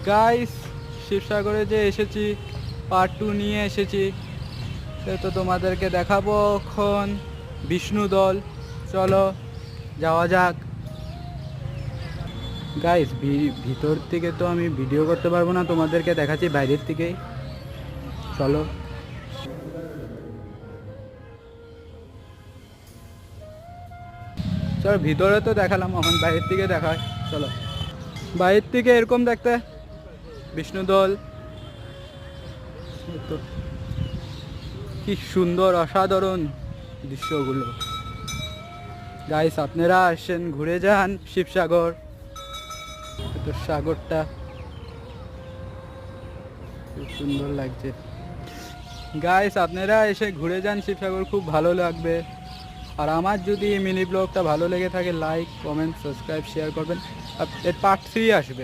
Guys, শিবসাগরে যে এসেছি, part 2 নিয়ে এসেছি, সে তো তোমাদেরকে দেখাবো এখন। বিষ্ণুদল, চলো যাওয়া যাক। গাইস, ভিতর থেকে তো আমি ভিডিও করতে পারবো না, তোমাদেরকে দেখাচ্ছি বাইরের থেকেই, চলো। চলো, ভিতরে তো দেখালাম, এখন বাইরের থেকে দেখায়, চলো। বাইরের থেকে এরকম দেখতে বিষ্ণুদল, এই তো কি সুন্দর অসাধারণ দৃশ্যগুলো। গাইস, আপনারা আসেন, ঘুরে যান শিবসাগর। তো সাগরটা খুব সুন্দর লাগছে। গাইস, আপনারা এসে ঘুরে যান শিবসাগর, খুব ভালো লাগবে। আর আমার যদি মিনি ব্লগটা ভালো লেগে থাকে, লাইক, কমেন্ট, সাবস্ক্রাইব, শেয়ার করবেন। এর পার্ট 3 আসবে।